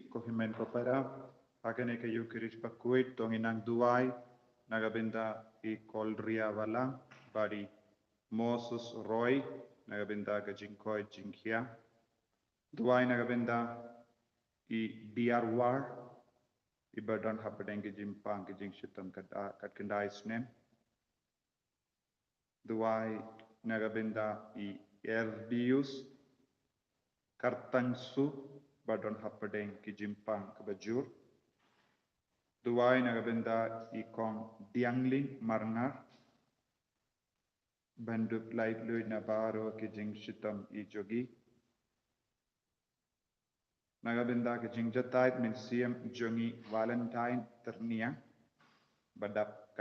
kohimen kopera hakene ke yukiris pakuit tonginang duai nagabenda I kolria wala bari Moses Roy nagabenda ke jingkoi jingkia duai nagabenda I diarwar ibadan hapedeng ke jimpang ke jing shitam kat kendai snem duai nagabenda I Erdius Kartansu badon hapedeng ke jimpang ke bajur duai nagabenda I kong diangling marngar bandup lait lui nabaro ke jing shitam I jogi nagabenda ke jing jatait min siem jongi Valentine ternia badap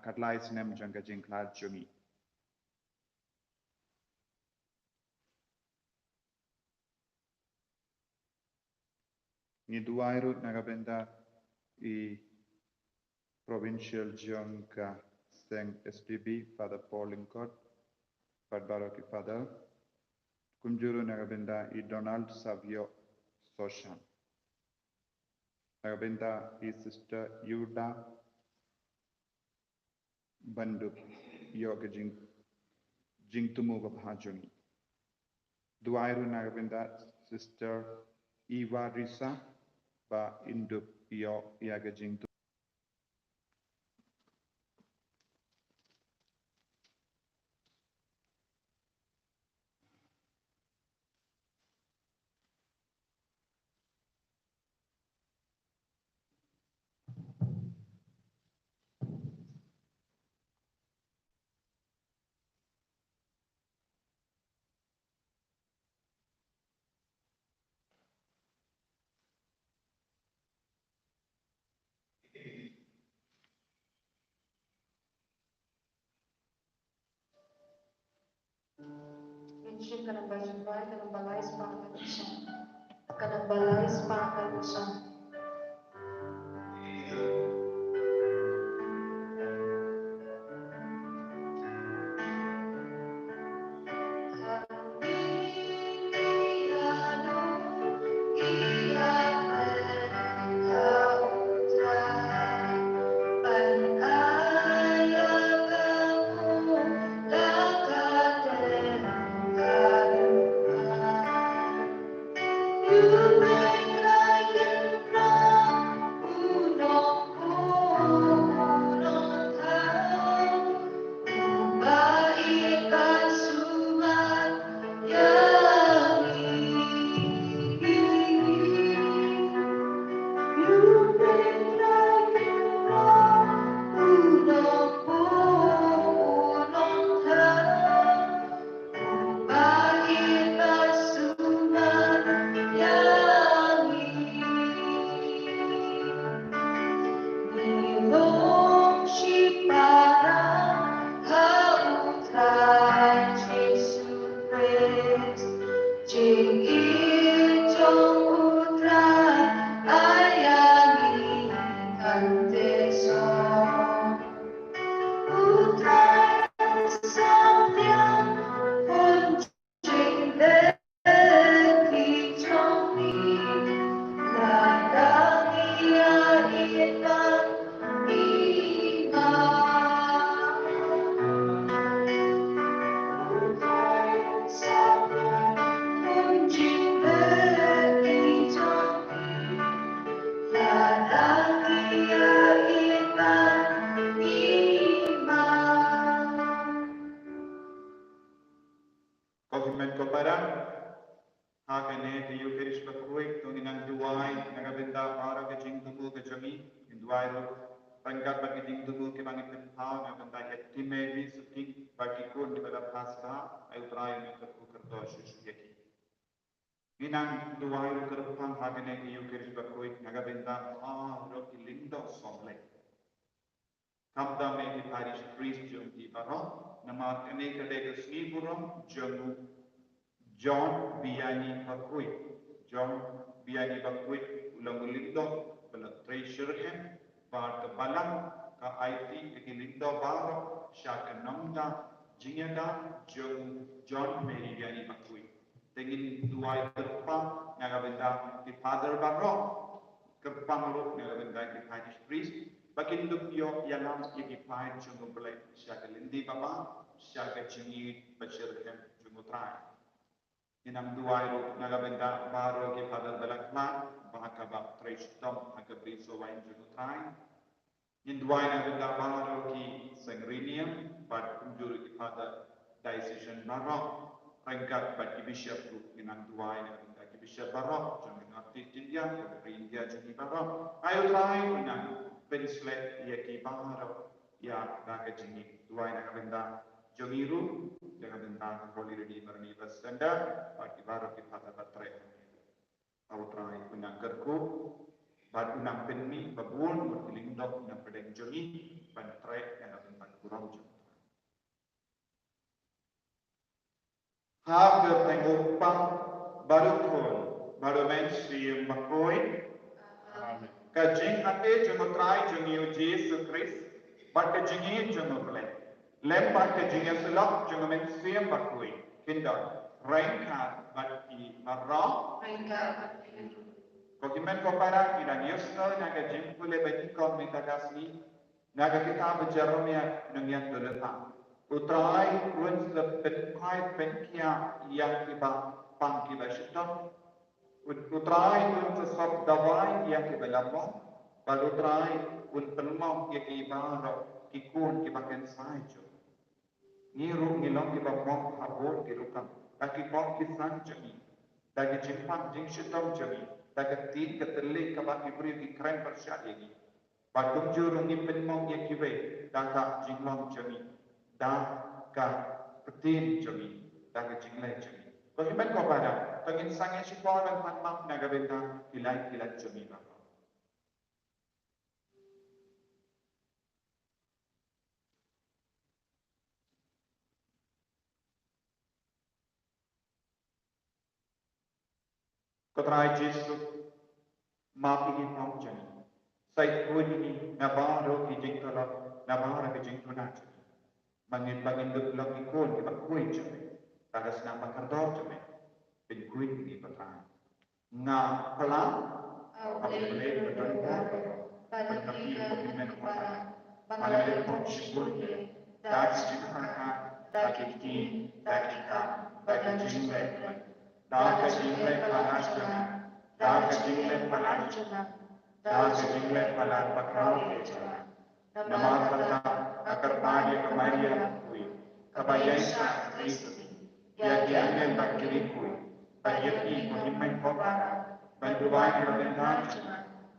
katlai snem jang ke jing klar jongi ni duai rut nagabenda I provincial jangka Seng SPB Father Paul Lincott Padbaraki Father Kunjuru nagabenda I Donald Savio Soshan nagabenda I Sister Yuda Bandup Yoga Jingtumu Babhajoni Duairu nagabenda Sister Eva Risa Ba Indup Yo Yaga Jingtumu Insyik kanang bajubay, kanang balay sa pangkalusang. Kanang balay sa pangkalusang. Kohimen kopara hakene ke yukiris pakuit tonginang duai nagabenda para ke jingtumu ke jongi duai ru pangkat bagi jingtumu ke bangit penpau nagabenda ke timevi suking bagi kun di bala pasca ayu trai ke kerdo shushiyaki Minang duai ru kerpang hakene ke yukiris pakuit nagabenda ro kilindo somle Kapda me ki parish priest jung di baro namar kene kade ke sniburam jung John Biani Bakui. John Biani Bakui ulang ulindo bala treasure hem bar ke balang ka IT ke lindo baro syak namda jingada jung John Mary Biani Bakui. Tengin duai terpa ngaga benda di father baro Kepanglo nagabenda ki High Priest bakin dukyo yalam ikipai jungo belai siaga lindi baba siaga jingi bacirkem jungo trai inam duairo nagabenda baro ki pada dalakma bahaka bab tristom hagabri sowain jungo trai in duai nagabenda baro ki sengrinium bad kunjur ki pada decision baro rengkat bad ki bishop inam duai nagabenda ki bishop baro jungo Northeast India, dari India jadi barat. Ayo try menang penslet ia ki barat ya dah kecini dua yang benda jomiru dengan benda holiday berni bersenda bagi barat kita dapat trek. Ayo try menang kerku bad menang penmi babun berkiling dok menang pedeng jomi ban trek yang benda kurang jomi. Harga tengok pang baru pun baru mensi makoi kajing ate jono try jono Jesus Christ but kajing jono play lempat kajing selok jono mensi makoi kinda rengkat but ki marra ko kimen ko para ila yusno naga jing kule bati kon metagasni naga kita berjaromia dengan doleta utrai kun sepet kai penkia yang tiba pangki bashitam utrai un sesab dawai yang ke belamo bal utrai un penmau yang ke ibaro kikun ke baken sajo niru ngilong ke bamong habor ke rukam taki bom ke sanjami dagi jimpang jing shitam jami dagi tin ke telik ke baki beri ke kren persyadegi badum jurung ni penmau yang ke we daka jinglong jami daka petin jami dagi jinglai jami ko himan ko para pagin sange si ko ang panmap na gabenta kilay jumi ba ko try Jesus mapi ni pang jani sai ko ni na baro ki jingtola na baro ki jingtona mangin pagin duk log ikon ki bakui jumi tagas na bakardor jumi pinkuin ni patang nga pala apelay berdoa pada kita kepada malam bersyukur dan syukurka dagiti dagika bagi jingle daga jingle palas jami daga jingle palas daga jingle palas pakau nama kata akar padi kemaria kui kabayasa Kristus ya kiangen bakiri kui Payaki Mohimen Kopara, Banduan Ravendan,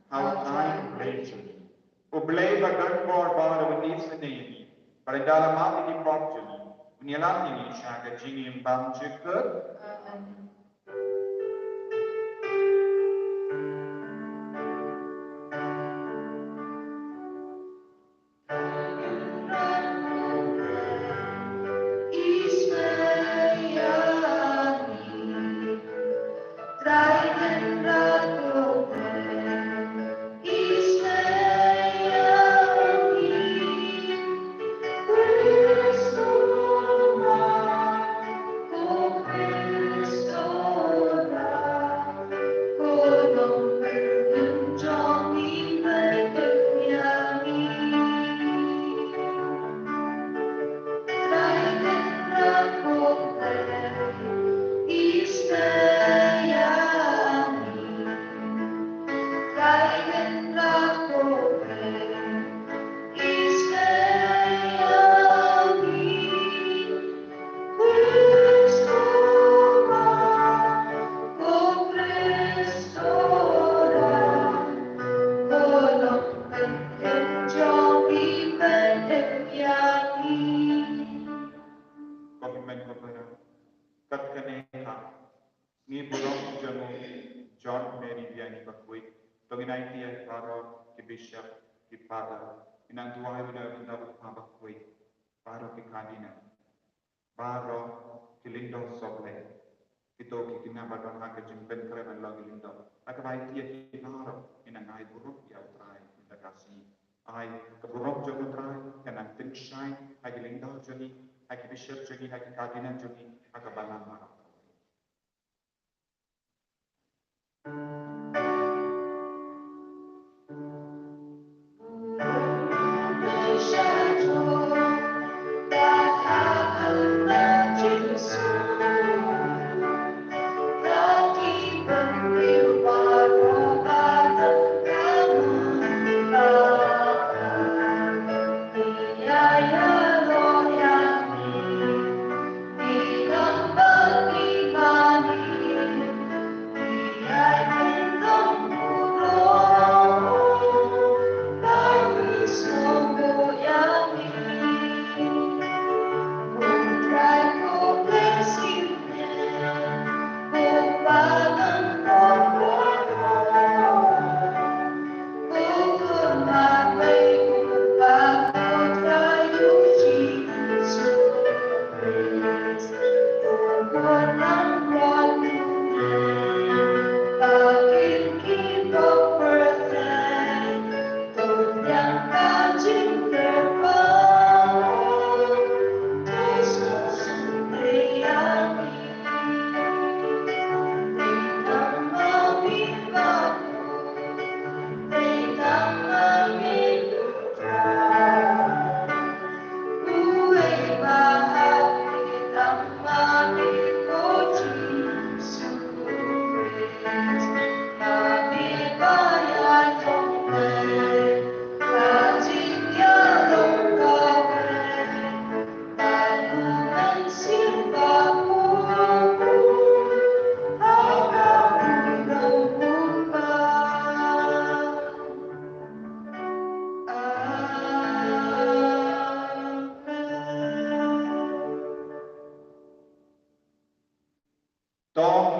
how time blazing. Ublay bagan por bar unis neyini, Parindala mati di popjuni, Unilati ni shaga jingim bam chikut. John Mary Vianney Bakui, Toginai Tia Paro, Bishop, Father, in Antuayo Navinda Bakui, Paro Kikadina, Paro Kilindo Soble, Kitoki Kinabadon Hakajim Ben Kremen Logilindo, Akabai Tia Kinaro, in an eye Buruk Yautrai, in the Gassi, I, Kaburok Jogutrai, and Antin Shine, Hagilindo Joni, Hakibishop Joni, Hakikadina Joni, Hakabalama.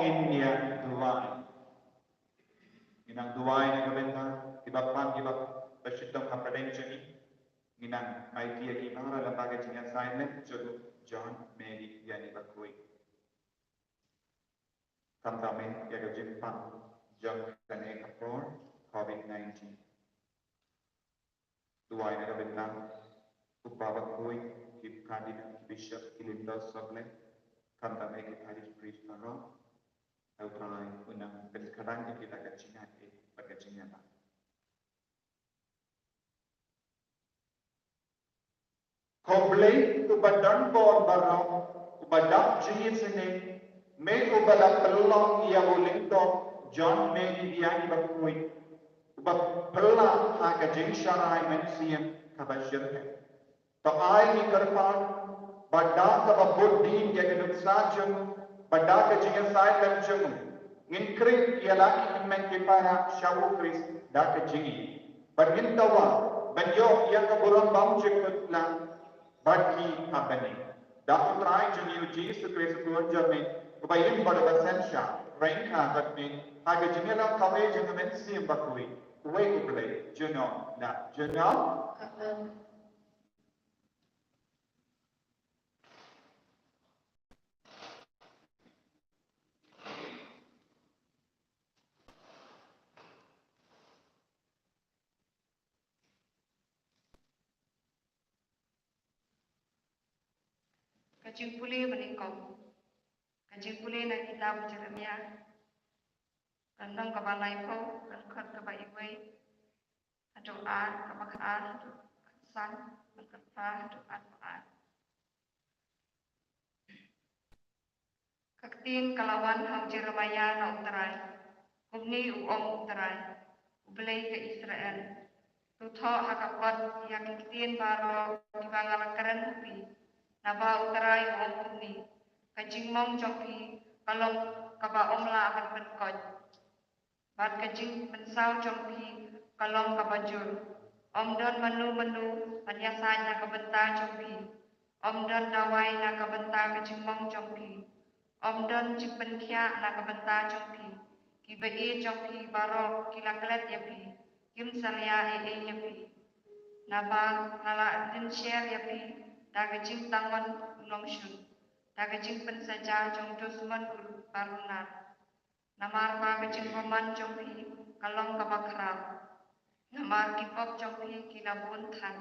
inya duwai. Inang duwai na gabenta, ibapan ibap pasyitong kapadensyani, inang idea ibara lambaga jingan silent, John, Mary, yani bakui. Kamtame, yaga jimpan, John kane kapor, COVID-19. Duwai na gabenta, upabakui, kip kandina, bishop, kilimdal soble, kamtame kipadis priest paro, Autrai unang pensekarang yang kita kacingan pagkacingan ba. Komplei ubadan bor barang ubadap jingit sini me ubadap pelong ia bolingto John me dibiani bakui ubad pelah haka jing syarai mensiam kabashirhe. To ai ni karpan badak kababudin ya keduk sajung badak jingan sai kanjung ngin kring ia laki men kipara syawu kris dak jingi berngin tawa banyo ia kaburam bam jekutla bagi abani dak utrai juni uji sekres kuanjami ubayim pada basensha rengka batni haga jingela kawe jengamen sim bakui uwe kuble juno na juno Kajing pulih menikau. Kajing pulih na kitab Jeremia. Kandang kabalai kau, kandang kabai iwe. Doa kabakaan, san, berkata doa. Kaktin kalawan hau Jeremia na uterai. Kumni uong uterai. Ubelai ke Israel. Tutho hakapot yang kaktin baro dibangal keren hupi. Naba uterai uong kumni. Kajing mong jongki kalong kaba omla akan berkot. Bat kajing pensau jongki kalong kabajur. Omdon menu panyasanya kebentar jongki. Omdon dawai na kebentar kajing mong jongki. Omdon cipenkia na kebentar jongki. Kibai jongki baro kilaklet yapi. Kim salia yapi. Naba nala din share yapi. Da kajing tangon ulong syun. Da kajing pensaja jong dosman barunar. Namar ba kajing roman jongki kalong kabakram. Namar kipop jongki kilabun than.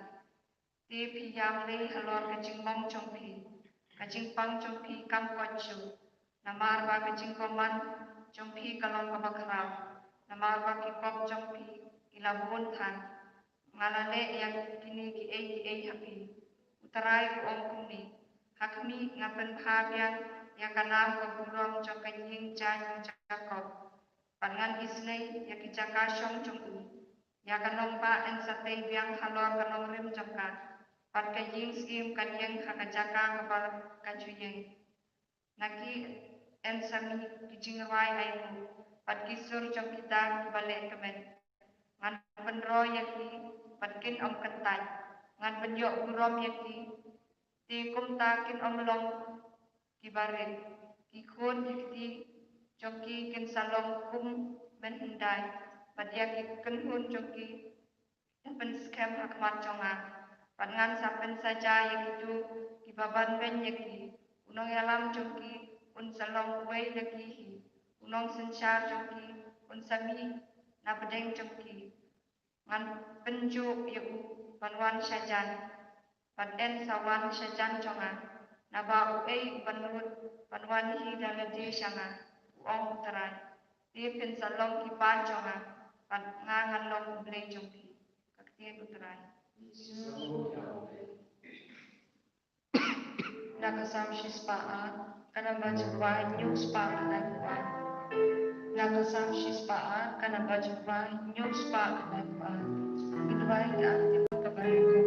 Ti piyam le halor kajing mong jongki. Kajing pang jongki kam kochu. Namar ba kajing roman jongki kalong kabakram. Namar ba kipop jongki kilabun than. Ngalale yang kini ki hapi. Utarai uong kumni. Hakmi ngapen phabian yang kanam keburom jong kanying jan Jacob. Pangan Islay yang kijaka syong jong ya kanong pa en satay biang halor kanong rim jangka. Pat kanying skim kanyang hakajaka kapal kajuyeng. Naki en sami kijingawai aimu. Pat kisur jong kita balik kemen. Ngan penro yaki patkin om kentai. Ngan penyok burom yaki ti kum takin om long kibare ki khon ki jongki kin salong kum ben hindai padia ki ken hun jongki pen scam hakmat jonga pangan sapen saja yang itu ki baban ben yaki unong yalam jongki un salong we yaki unong sensyar jongki un sami na bedeng jongki ngan penju yu banwan syajan paten sawan syajan jonga naba uei banut panwan hi daladi syanga uong terai di pensalong kipan jonga pan ngangan long blei jongki kakti uterai nakasam shispaan kana bajwa news pa nakwa nakasam shispaan kana bajwa news pa nakwa bidwai ka aktif kabariko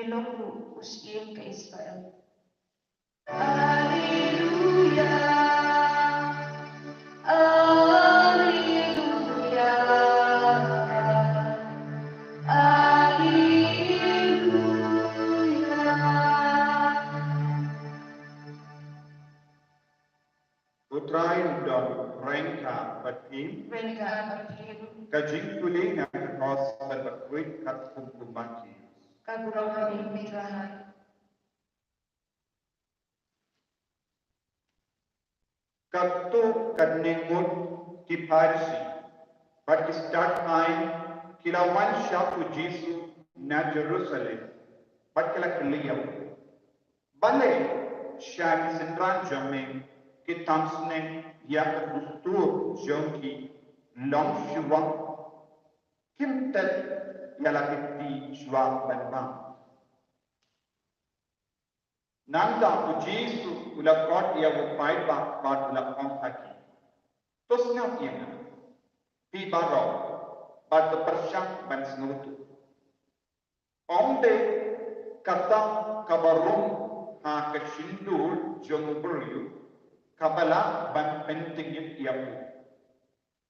ilongku usien ke Israel. Alleluia, Alleluia, Alleluia. Utrai don rengka batin Rengga berkirim kajing kuling yang kos berkuit kat kumkumaki. kagurau kami pilihan. Katu kadningut ki Parsi, but start time kilawan syafu Jesu na Jerusalem, but kila keliyau. Bale syaki sendran jamin ki tamsne ya kustur jonki long shuwa kimtel yala kiti shwa banbang. Nanda ku Jesu ulakot ya wupai ba bat ulakong haki. Tos na tiyan pi baro bat persyak ban snutu. Onde kata kabarong ha kasindur jong beryu kabala ban pentingit yaku.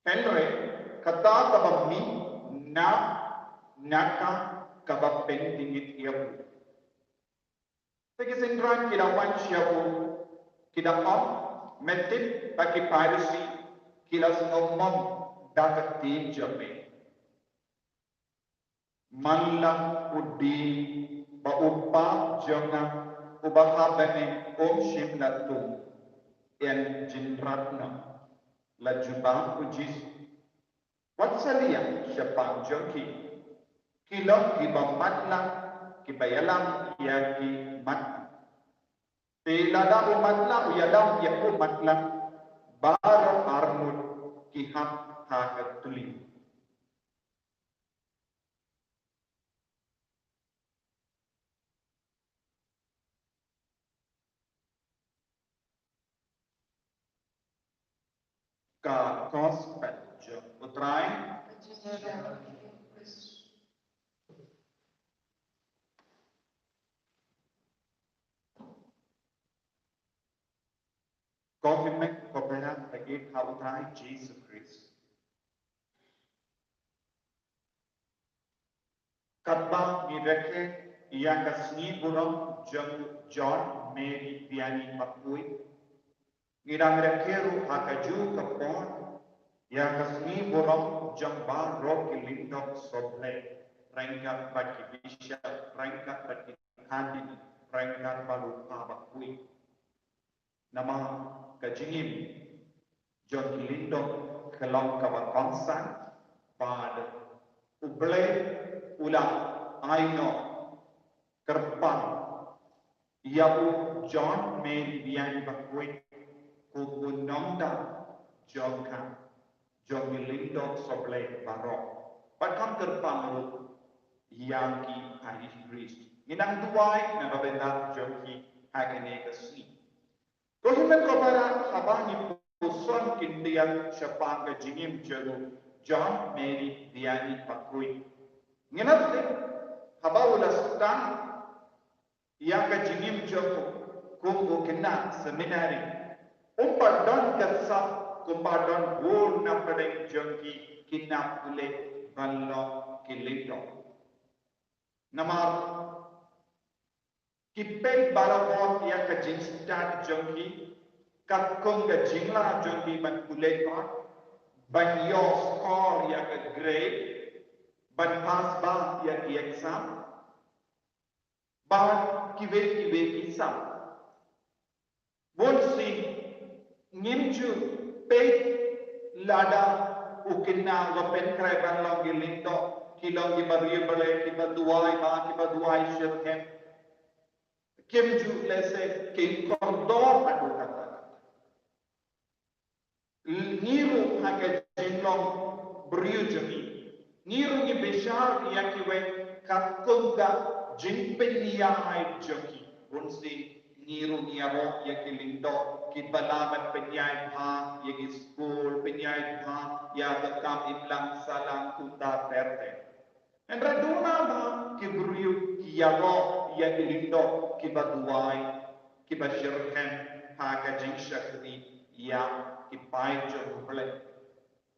Henry kata kabami na naka kabab pentingit yaku. Pagi sendran kilawan syabu kidapam metin bagi Parsi kilas ngomong dapat dijame manla udi baupa jangan ubahabane shimlatu en jinratna la jubah ujis watsalia syapang jongki kilok kibamatla kibayalam yaki mat pelada umatla uyalam yaku matla baro armud kihap hakat tuli ka kos patjo utrai Confirmation kopera bagi kautai Jesus Christ. Katba mireke ia kasni burong John Mary Vianney Bakui. Nirang rekeru hakaju kapon ia kasni burong jamba roki lindok soble. Rengkat bagi bisya, rengkat bagi handini, rengkat balu Bakui. Nama kajingim John Lindong kelong kawakansan pada uble ulang aino kerpan iau John Mary Vianney Bakui kukunongda John Lindong soble barok bakam kerpan ru yang ki Paris Christ inang duai na babenda John ki agane kasni Kohimen kopara habani puson kindian syapang ke jingim jaru John Mary Vianney Bakui. Nginapte habawula stang yang ke jingim jaru kumbu kena seminari. Umpadon kesap kumpadon bur na pedeng jengki kinap ule ballo kilito. Namar Kipel balapot yang ke jingstat jengki kakung ke jingla jengki ban kulekot ban yo skor yang ke grade ban pass ba yang ke exam ban kiwe kisam bon si ngimju pe lada ukina wapen krai ban long gilindo kilong ibariye bale kibaduai ba kibaduai shirhem Kimju lese ke kordor adu kata. Niru hake jinlong beriu jemi. Niru ni beshar yang kiwe kakunga jinpenia hai jeki. Bunsi niru ni aro yang kilindo kibalaman penyai ha yang school penyai ha yang bekam imlang salang tunda perte. En raduna ba kiberiu kiaro ya lindo kibaduai kibashirkan haga jinshakni ya kipaijo hule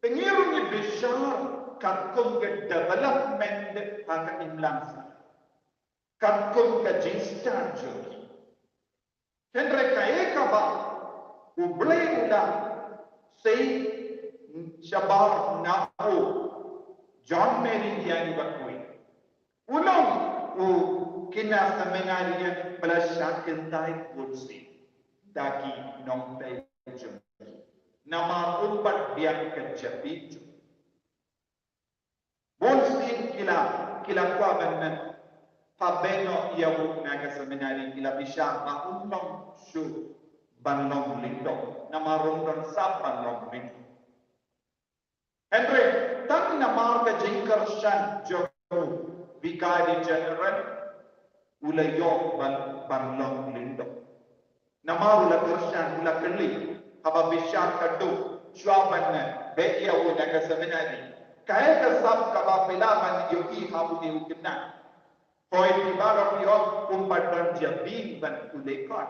pengiru ni bishar katkum ke development haga imlansa katkum ke jinstar joki henre kaeka ba ublay ulang say shabar nao John Mary Diani Bakui ulang kina seminarian belasyakin taik kursi daki nong tajum nama umpat biang kejabi bonsin kila kwa benan pabeno yawu naga seminari kila bisa maunong shu banlong lindo nama rondon sap banlong lindo Henry tan nama ka jingkar shan jo Vicari General ulayo banlong lindo nama ula kershan ula keli haba bishan kadu swaban be yawu naga seminari kaya kasab kaba pilaban yogi habu ni ukna Hoy di barang yon umpadon jabing ban ulekon.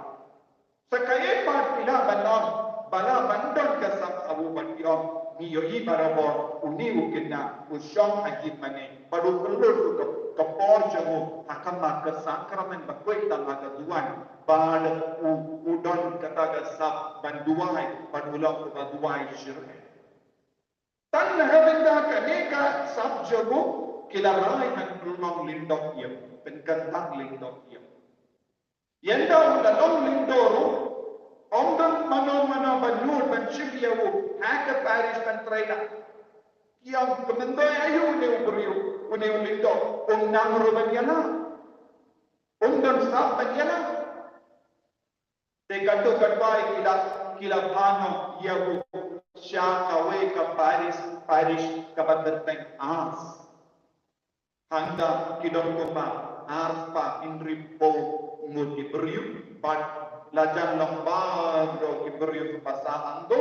Sekaya part pila banon bala bandon kasab abu ban yon ni yogi barabor uni ukna usyong hajib mane baru kelur ke kepor jamu hakama ke sakramen bakwai tanga keduan bad udon kata kasab banduai badulang ke baduai syirah. Tan habenda kaneka sab jamu kilarai han tulong lindok yam penkantang lindok yam yenda unda long lindoru ondan mano banur ban chibiyawu haka parish ban traila yang kemendoy ayu ne ubrio une lindok nangro ban yana ondan sab ban yana te gaddo gadbai kila bano yawu shaka we ka parish ka badateng as Handa kidong kumba arpa inripo muti beriu bat lajan lombado ki beriu pasahan do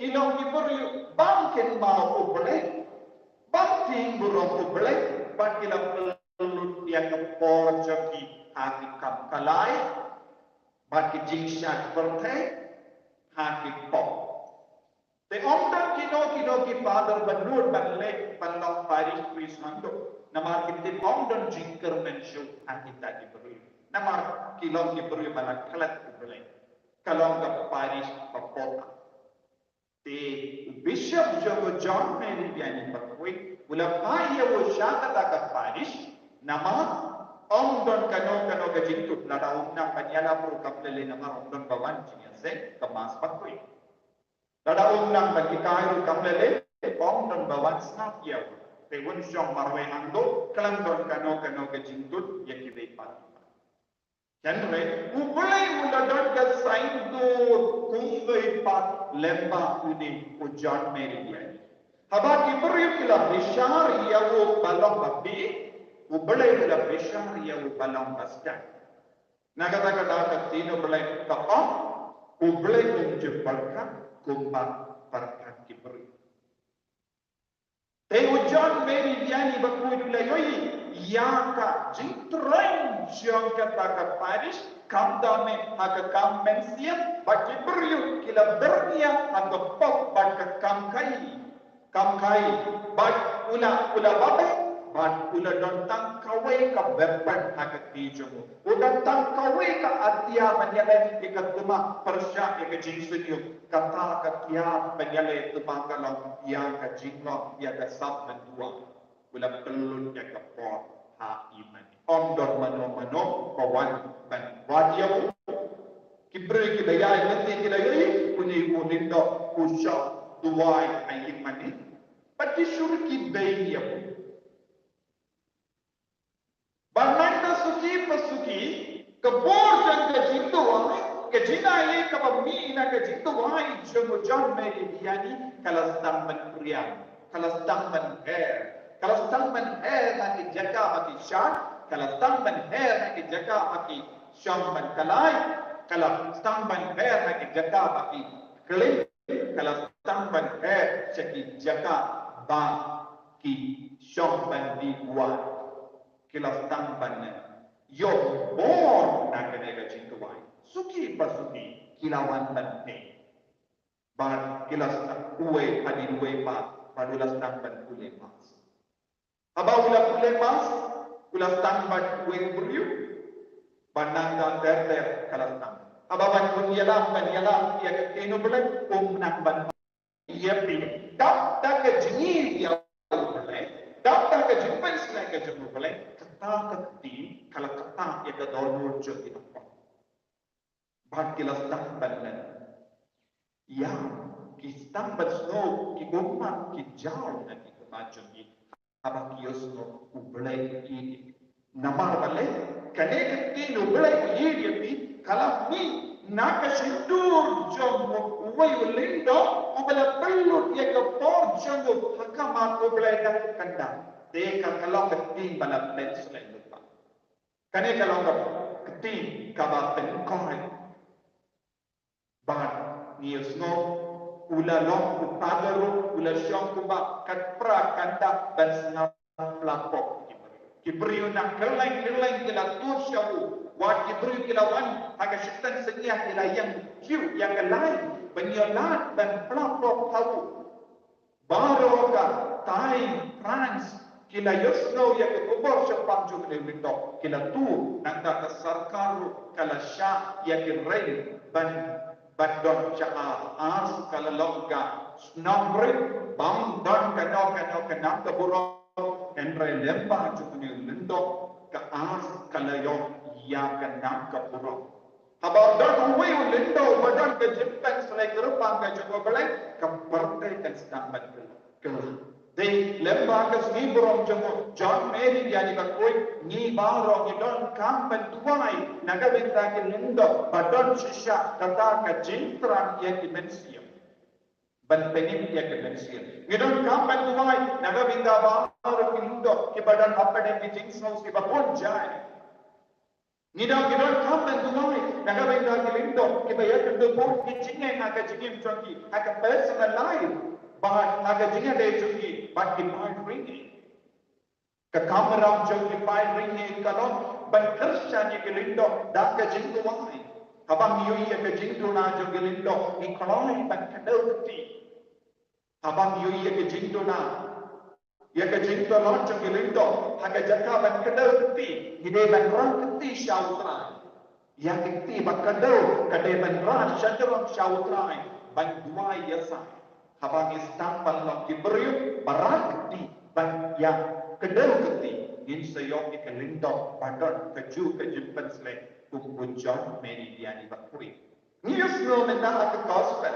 kilong ki beriu bangkin mau ubele bangting burung ubele bat kilang pelut dia ke porjoki hati kam kalai bat ki jingshat berthe hati pop te ondan kino ki father banur banle panlong paris krisando Namar kita ondan jingker mensyu kita diberi. Namar kilong diberi malah kalat diberi. Kalong ke Paris papota. Te Bishop Jogo John Mary Diani Bakui ulah paya wo syaka ke Paris. Nama ondan kano ke jingtut lada umna kanyala pro kaplele nama ondan bawan jinyase kemas Bakui. Lada umna kanyala kaplele ondan bawan snap ya. Tewon syong marwe ando kelandon kano ke jintut yang kibepat. Kenre ubulai uladon ke saindo kumbepat lemba uni ujan meridian. Haba kiberi kila bishar yawo balong babi ubulai kila bishar yawo balong baskan. Nagata tino ubulai kapam ubulai kumjebalkan kumbat parkat kiberi. John Mary Diani bakui dulayoi yaka jintren siang kata Paris kamda me haka kam mensiam bagi beriu kila bernia haka pop bagi kam kai bag ula babe bag ula dontang kawai ka bepan haka tijomu udantang kawai ka atia menyalai ikat tuma persya ikat jinsunyuk kata katia menyalai tuma kalau yang ka jinglo ya ka sab mendua ula pelun ya ka por ha iman ondor mano kawan ban wadiau kibre ki daya nanti ki daya kuni unindo usha duai ayimani pati surki bayi ya bananda suki pasuki kebor dan kejintu kejina ye kabami ina kejintu wahai jomo John Mary Diani kalau sedang menpriang kalau sedang menher haki jaga haki syar kalau sedang menher haki jaga haki syam menkalai kalau sedang menher haki jaga haki kelim kalau sedang menher haki jaga baki syam dibuat kalau sedang Yo born na kanega jintuai. Suki pasuki kilawan bante. Bar kilas uwe hadin uwe pa padulas tamban ule pas. Aba ula ule pas ulas tamban uwe beriu. Banang dan ter kalas tam. Aba ban yalam ia kenu belai nak ban ia pi. Dap ke jingi dia belai. Dap ke jumpan selai ke jemu belai. Kata keti kalau kata ia ke dormur jadi apa. Ban kilas tamban ya kita bersno ki gomma ki jauh nanti ke macam ni apa kiosno ublai ini namar balik kane kiti ublai ini bi kalau ni nak sendur jom uwai ulindo ubla perlu dia ke por jom hakama ublai dah kanda deka kalau kiti bala pen selain lupa kane kalau kiti kaba pen koi ban niosno ula long upagaru ula syong kuba kat pra kanda dan senam pelapok kiberiu nak keleng kila tur syawu wat kiberiu kila wan aga syaitan senyah kila yang kiu yang lain benyolat dan pelapok tahu baru ka time France kila yosno yang kubur sepang jum lewito kila tu nanda sarkaru kala syah yang rain ban Bandon cakap as kalau logga nomor bang don kenok ke burukendre lembah cukuni lendok ke as kalau yang ia kenok ke buruk. Abang don uwe lendok badan ke jempan selai kerupang ke cukup belai ke partai kan sedang bantu kelah. Di lembah ke sini burung jenguk John Mary dia dikakui ni barong ni don kampen tuai naga bintang ke lendok badan sisa kata ke jintran yang dimensium ban penim yang dimensium ni don kampen tuai naga bintang barong ke lendok ke badan apa dan ke jingsnos ke babon jai ni don kampen tuai naga bintang ke lendok ke bayar kendor ke jingeng aga jingem chongi aga personal life bahan aga jinga de chungi but ki pai ringi ka kamaram chungi pai ringi kalon ban Christian ye gelindo da ka jingu wai abang yu ye ka jingu na jo gelindo ni kalon ban kadau ti abang yu ye ka jingu na ye ka jingu na jo gelindo aga jaka ban kadau ti ni de ban rang ti shautra ya ki ban kadau kade ban rang shadram shautra ban dua yasa habang istam balok kiberiu barakti ban ya kedau keti in sayok ke lindok badon keju ke jempan selek kumbunjon meri dia di bakuri nius no menda ke gospel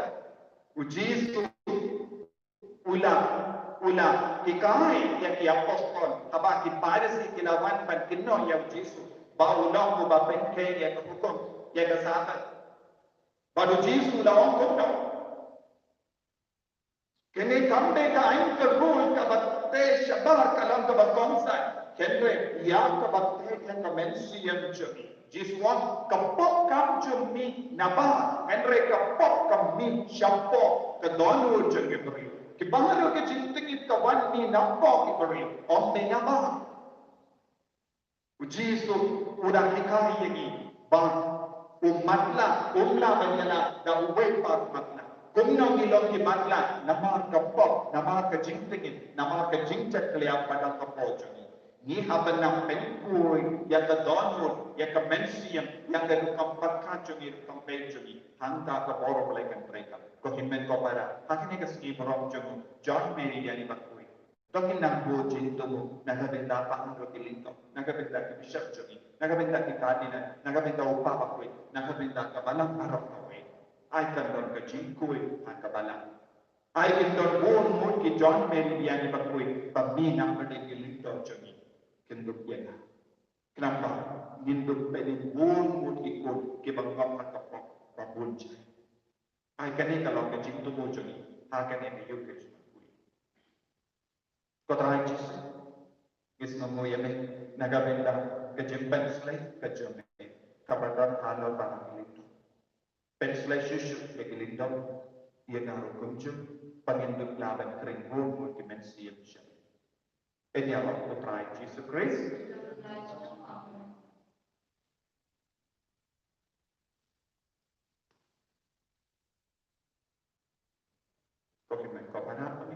ujisu ula kikai ya ki apostol habang ki parisi kilawan ban kinno ya ujisu ba ulong mo ba penke ya hukum ya ke sahabat badu jisu lawang kuno kini kambe ka ain ka rule ka batte shabar kalam ka bakonsa kendre ya ka batte ka mensiam jumi jiswan ka pok kam jumi naba kendre ka pok kam mi shapo ka donu jumi beri ki baharo ke jintingi ka wan mi napo ki beri om me naba ujisu udah dikai yagi bang umatla banyala da uwe pak matla kumno gilong ki matla nama kapok nama ka jingtingin nama ka jingchat kaliya pada kapojo ni haban na penkuy ya ka donul ya ka mensiam yang ka kampat kajungi kampejungi hanta ka boro balikan mereka ko himmen ko para hakini ka ski borong jungu John Mary yani bakuy tokin nang bo jintumu nagabenda pa ang rokilinto nagabenda ki bishop jungi nagabenda ki kardinal nagabenda upa bakuy nagabenda ka balang arok kaway I can don ka jingkuy ang kabalang I can don bon ki John Mary yani bakuy pamina ka din kilinto jungi kenduk yana kenapa ninduk pedin bon ikut ke bangkap kapok babun jai I can ni kalau ka jintumu jungi akan ni yuk Kota Jis, Gisnomo Yame, Nagabenda, Kajimpen Slay, Kajome, Kabadon Halo Bangalito. Penslay Shushu, Egilindo, Yenaro Kunjum, Panginduk Laban Kringbun, Multimensium Shell. Enyalok Kota Jesus Christ.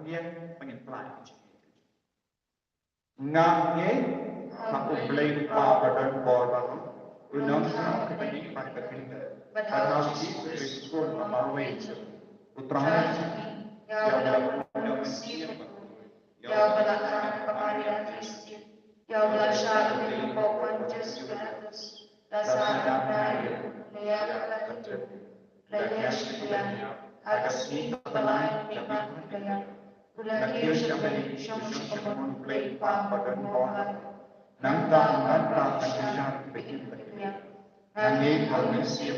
dia pengen pelan ngange aku beli badan badan unang sa kapatid pagkakinda karena Yesus Kristus melalui putranya yang benar Mesia yang melakukan kemarian Kristi yang belajar dari pokok Yesus dasar dari dia berlanjut Yesus yang atas kepelai iman yang Ulahir syamani syamon play badan badan nantang asyar bikin Nanging ang Mesia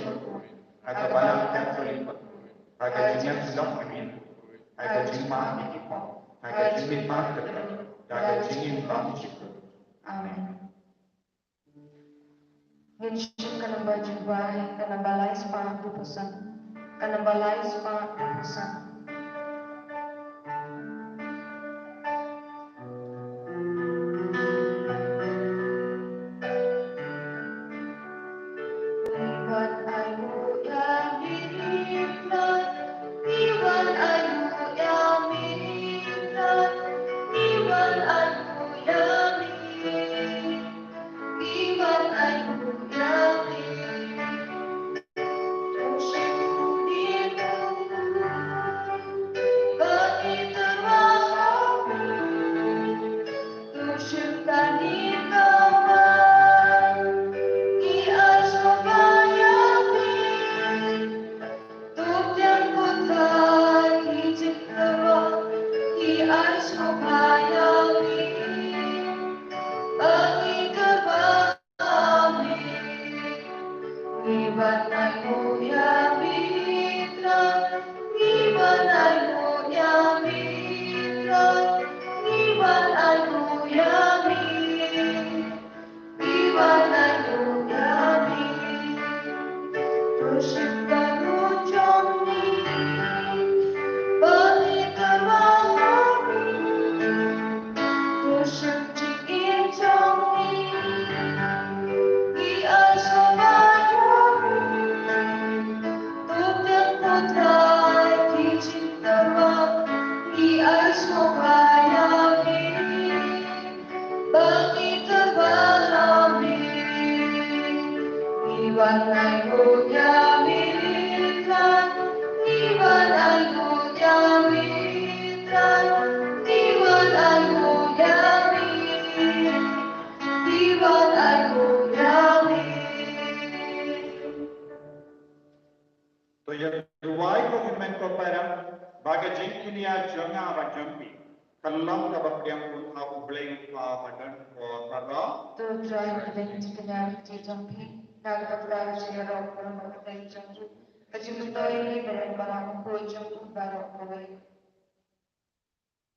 ada banyak Katolik, ada jinak sedang amin, ada jimat ikipon, ada jimin marketer, ada jimin bangcik. Amin. Ginsyuk ka ng bajubahay, ka ng balay sa pangatupusan, ka ng balay sa pangatupusan.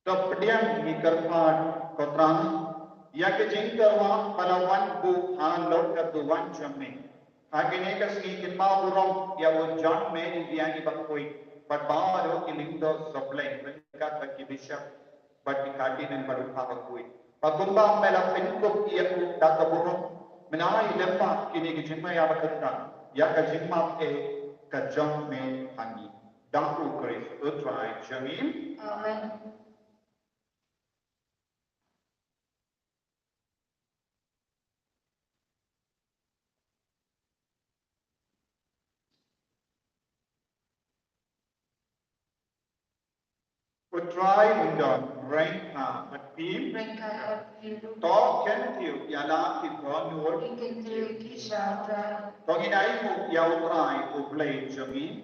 Kemudian mikerpan kotrang, ya kejengkerwa palawan bu halot ketuan jamin. Agene kasih kita burung ya ujan meni dia ni bakoi, berbaru ilindo sopleng mereka bagi bisa bagi kadi dan baru bakoi. Pagumba melang penutup ia dak burung menai lempa kini kejengma ya bakatkan, ya kejengma kejang men hangi. Dangku keris utrai jamin. Amen. Utrai undang rengka matim to kentiu yala kibonur tonginai mu ya utrai ublei jami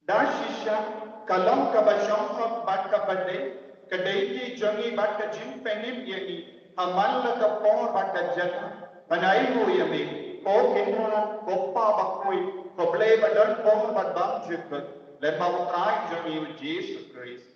dashisha kalam kabasham bat kabade kadai ki jami bat jim penim yeni amal ka por bat jata banai mu yami ko kenra koppa bakoi koblei badan por bat bam jikut lemah utrai jami Yesus Kristus.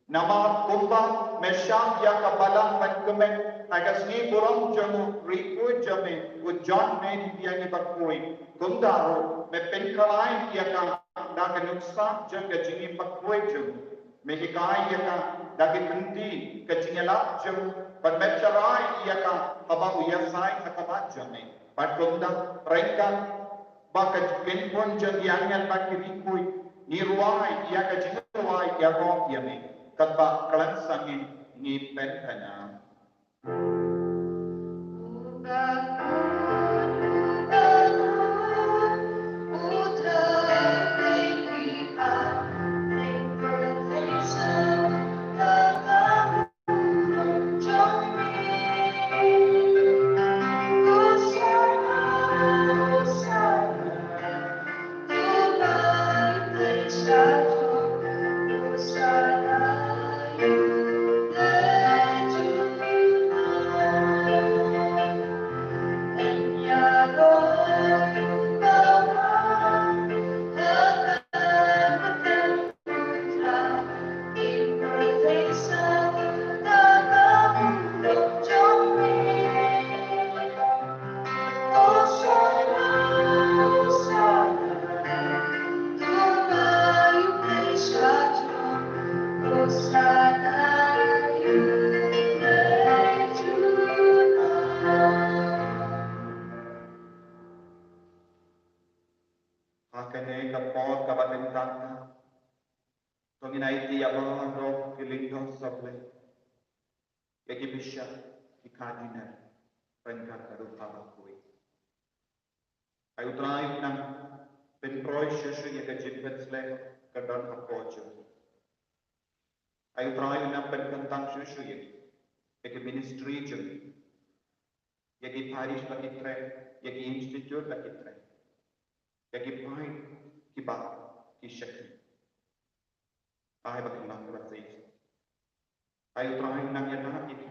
Nama kumba mesyam ya kabalang berkemen agas ni burung jamu ribu jami ujan meni dia ni berkui kumdaru me penkalai dia kan dak nuksan jangga jingi berkui jamu mehikai dia kan dak penting kecingela jamu bermecarai dia kan haba uyasai hakabat jami berkumda rengkan bakat kenpon jami angan bagi rikui ni ruai ia ka jing ruai ia ko ia me kat ba klan sangin ni pen kana hakane ka por ka batin tanta Tonginai ti abang ro kilingdo soble yaki bisha ikadina pengka karupa bakui ayu trai nang penproi shushu yaka jimpetsle kadon apojo ayu trai nang penkantang shushu yaki ministry jumi yaki parish bakitre yaki institute bakitre yaki pai kiba ki shakti ai baklang rasai ayu trai nang yana iki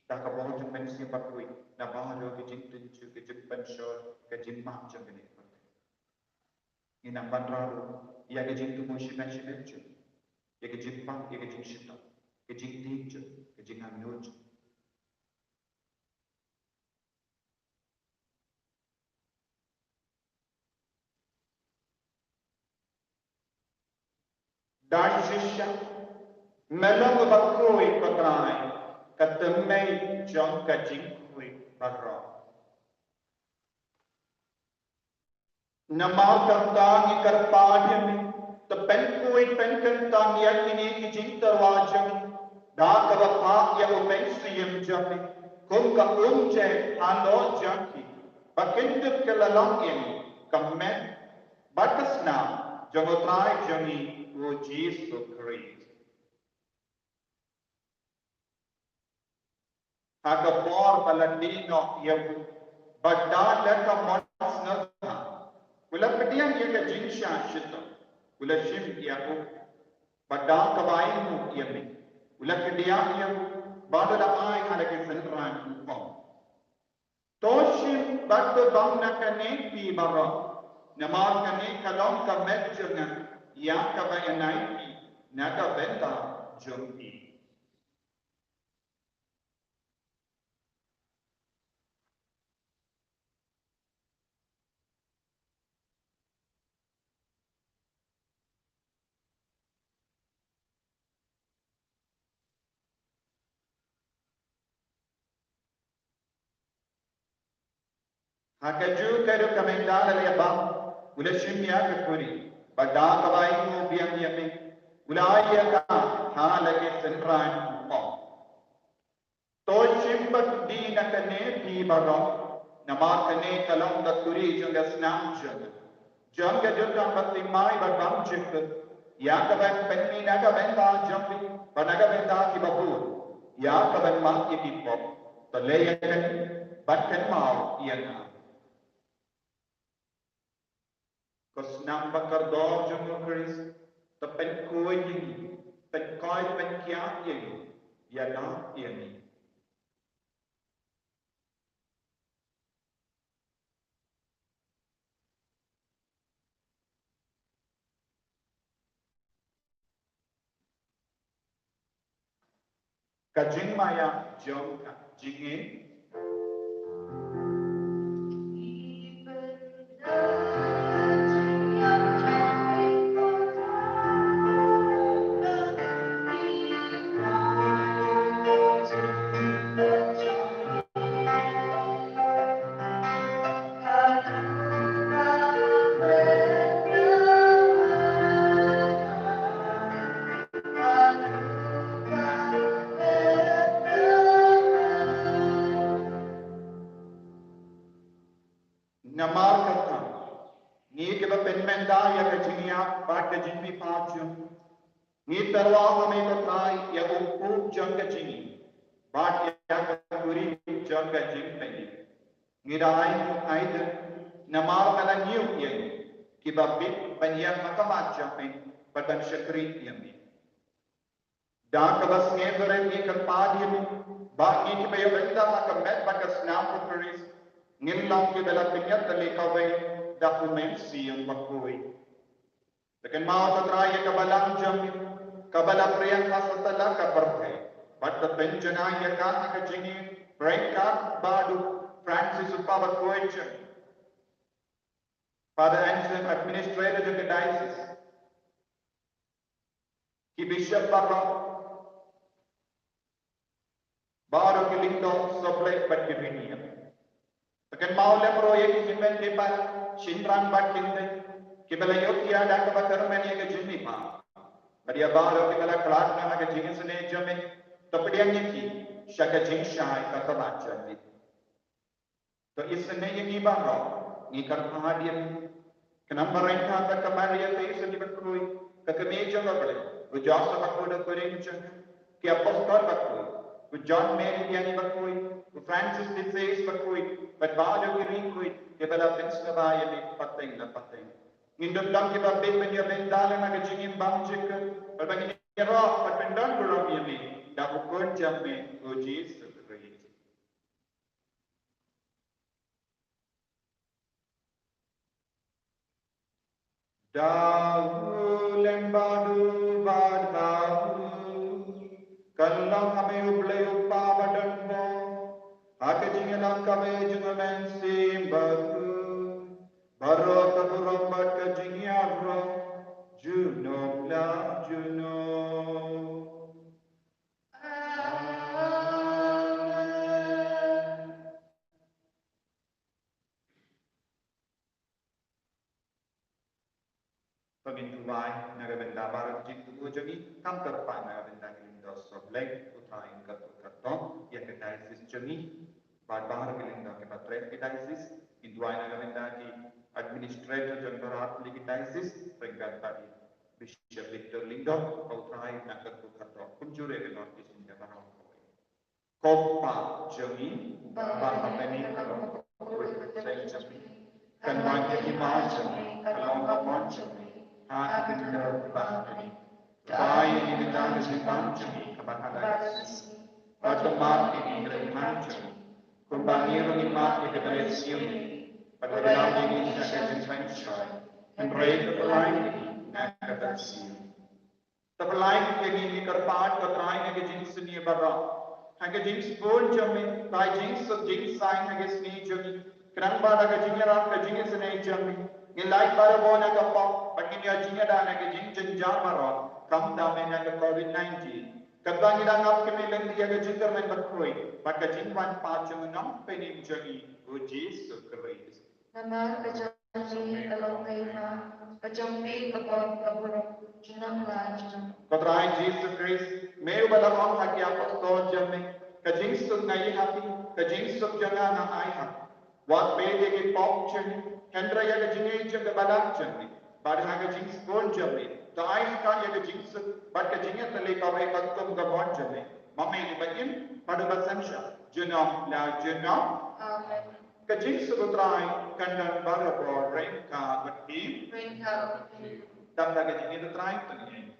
tak kabong jung pensi bakui na bahalo ki jing tunju ki jing penshor ki jing mak jung ni ina bandraru ya ki jing tumu shi meshi mechu ya ki jing pang ya ki jing shita ki jing tinju ki jing amnuju Dashisha Melang bakui patrai katemei jong ka jingkui barro Namar kantang ikar padhya me to penkui penkantang yakini ki jing tarwajam da ka pa ya upensium jame kum ka umje ando janki bakindu kelalang ini kamen batasna jangotrai jami o Jesus Christ Haka por palatino yabu badda leka monsna Ula pediang yaka jinsha shita ula shim yabu badda kawainu yami ula pediang yabu badala ai halake sanran upam Toshim badda bamna kane pi bara namar kane kalom ka medjuna ya ka bayanai pi naga benda jumpi Hakaju karu kamendala le ba ula shimya ka kuri badda kawai mu biang yami ula ya ka halake senran upam to shimbat dina kane pi baro namar kane kalong ka kuri janga snam janga janga patti mai badam chik ya ka ban penni naga benda jambi panaga benda ki babur ya ka ban ma ki pop to le ya kan ban kan mau yana Kos nam bakar do jumur Chris to pen koi ini pen koi pen kia ini ya na ini Kajing maya jong jingin Namar kata, ni kita penmenda ya kejinia bak kejimi pacum, ni terwa kami kata ya umpu jang kejini, bak ya kuri jang kejim pengi, ni rai aida namar kala niu yang kita bit banyak makamat jamin badan syakri yang ni. Dan kabas ngedore ni kerpadi ni, bak ni kita benda makamet bakas nam pukeris. Ngilang ke dalam penyat terlekawai dokumensi yang bakui. Lekin mau teraya kabalang jami, kabala priyan hasatala kabarthai. But penjana yakan kajini Branka Badu Francis Upavakoi jami. Father Anselm, administrator of the diocese. Ki Bishop Barra Baru Kilingdong Soble Badgiviniam. Akan maule proyek jimen kepan shinran batkinde kibala yokia dan kebatar meni ke jimi pa badia baro kibala kelat na ke jingin sene jame topdian yiki shaka jing shai ka kabat jami to isne yiki baro ni kar phadian kenam barenta ta kamariya te isni bakui ka keme jangable ujasa bakoda korin jang ki apostol bakui John Mary yani bakui Francis de Sales bakui but baalo ki ringkui kibala prince na ba yani pateng na pateng ngindom dam kiba be ben ya ben dale na ke jingim bang chik but bang ni ro but ben don burom yani da bukon jamme o Jesus Christ da lembadu badau kallang hame ublay upa badan mo ake jingelang kame jungamen simbatu baro taburombat ke jingiavro juno la juno Pamintuway nagabenda barat jintu jami kam terpa nagabenda gilinda soblek utain karto yang diocese jami bahar gilinda ke patre diocese induai nagabenda ki administrator jenderal ligi diocese peringkat tadi Bishop Victor Lindo utain nakarto karto kunjure ke nortis india barang kopa jami bahar meni kalau saya jami kan wajib dimajam kalau ngomong jami Hati kita berbahagi, bayi ini kita disimpan jemi kebahagiaan. Pada mati ini kerana jemi, kumbang ini mati kepada siuni. Pada dalam ini saya disensyai, mereka terlain ini nak kepada siuni. Terlain ini kerpat keterai ke jenis ni barang. Hanya jenis pun jemi, tai jenis sain hanya seni jemi. Kerana pada kejenis ke jenis ni jemi. Nilai para bona kapok, pagin ya jinya dana ke jing jenjang maro, kam dame na ke COVID-19. Kadang kita ngap ke meleng dia ke jinger men berkoi, pada jingwan pacung nam penim jagi, uji sukris. Nama kejanji kalau kaifa, kejampi kebon keburuk, junam la junam. Kodrai Jesus Christ, meu balakon haki apostol jamme, kajing suk ngai hati, kajing suk janga na ai hati. Wat bede ke pop chani, Hendra ya ke jingai jang ke balang chani, pada haga jing spon jamme. To ai kan ya ke jing suk, bad ke jingai tali kawai patkum ke bon jamme. Mame ni bagin pada basansha, junam la junam. Amen. Ke jing suk utrai kandan barapor rengka bati. Rengka bati. Tanda ke jingai utrai tani.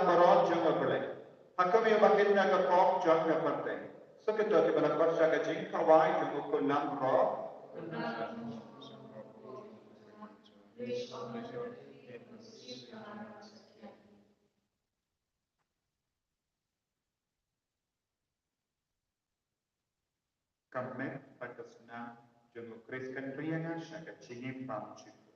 baron jung apre. Hakami bakit na kapok jung apre. So kita ti balak barsha ka jing kawai jung ko nam ro. Kami patasna jung Chris kan rianga shaka chingim pam chipu.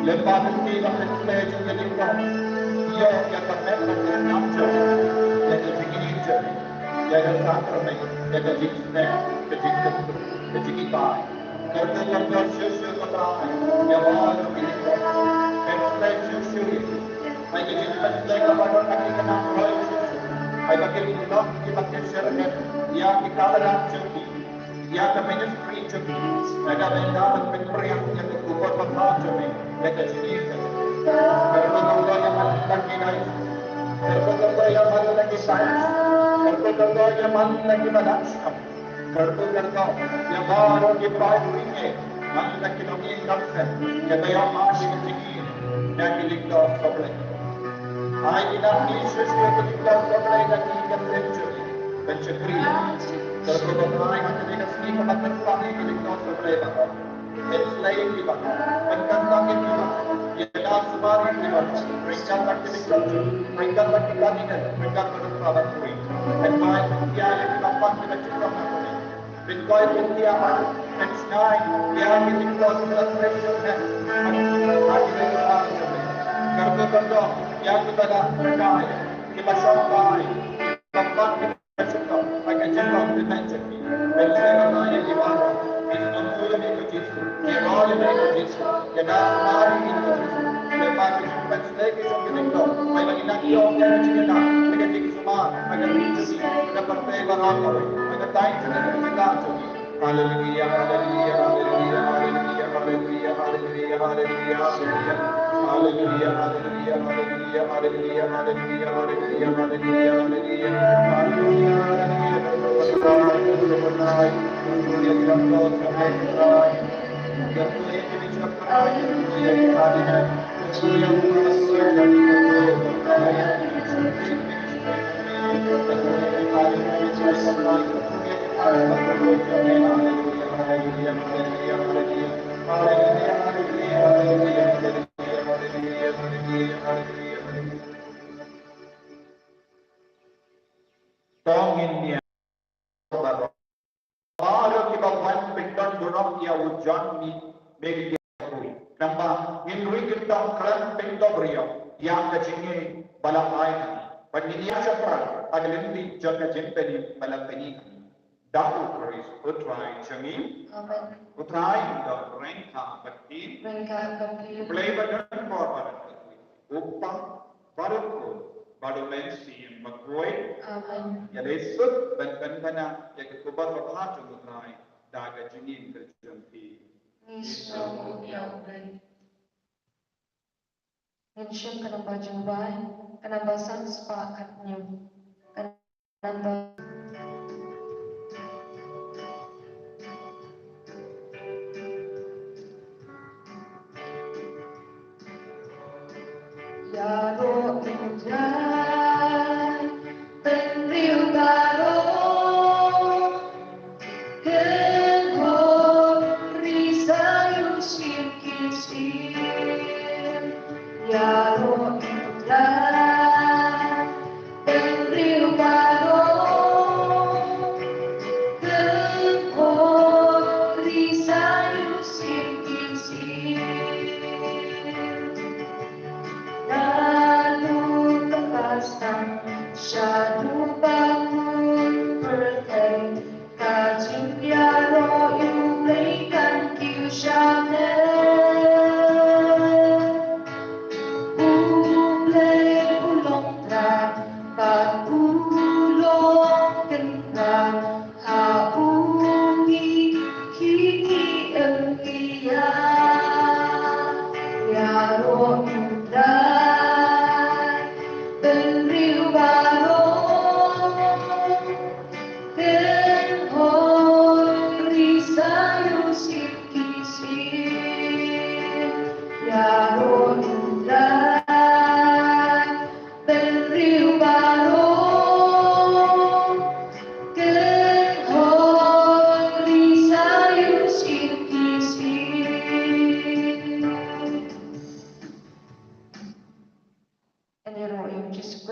Lembaga la mensagem de Nicol. Io che capello che naggio, che giginizio, che sacrame, che gigisne, che gigisne, che gigitai. Che non si potrai, che voglio che Penslay May gigit penslay ka ba doon nakita ng Roy ay bakit ilok, bakit sirket, yang ikalarang cuti, yang ministry cuti, nagabenda magpinpriyang yang ikupot pagmajami, nagkajinikan. Terpaganda yang malaki guys, terpaganda yang malaki science, terpaganda yang malaki balansya, terpaganda yang baru dipahiringi, malaki nanging kapsen, kaya yang masih kecil, yang diligtas sobrang. I did not need to show the class of light that he can century. When she agreed, the prototype had to make a sleep about the family in the class of labor. It's like Liba, and conducting Liba, Yadas Mari Liba, bring up back to the culture, bring up back to Latin, bring up to the Father Tree, and my Yali Liba Fund to the Children. Bitcoin India, and Stein, Yali in the class of the treasure, and Kartu yang kita dah percaya, kita sampai, tempat kita suka, akan jemput dimensi. Pencegahan yang dibawa, itu menurut ekosistem, keroyan ekosistem, kita mari ekosistem. Lepas itu pencegahan yang kita, kalau kita yang kita, kita jadi semua, akan dicuci, kita percaya barang, akan tahu kita cuci. Hallelujah, hallelujah, hallelujah, hallelujah, hallelujah, hallelujah, hallelujah, hallelujah. Hallelujah, hallelujah, hallelujah, hallelujah, hallelujah, hallelujah, hallelujah, Tongin baru kita buat pintar dorong dia hujan ni bagi dia hui. Nampak ingin kita keran pintar beriau yang kecingin balap air. Pendidikan cepat agar lebih jaga jempeni balap ini. Dapat terus utrai cemi, utrai dan rengka berti, play badan korban upang baru baru mensi magway, ya lesut dan kana ya kekubar berhat utrai daga jinin terjempi. Mention kanamba jubay, kanamba sanspakat niyo, kanamba Yaro injay, penriu baro, kenhor risayu sirkisir. Yaro injay, penriu baro, kenhor risayu sirkisir. Lalu lepaskan syadu bangun berteng kajing yaro yubleikan kiu syamel ublei ulong tran pat ulong kendang haungi kiki engkia yaro indah penriu baro kenhor risayu sirkisir yaro indah penriu baro kenhor risayu sirkisir. And you know, you just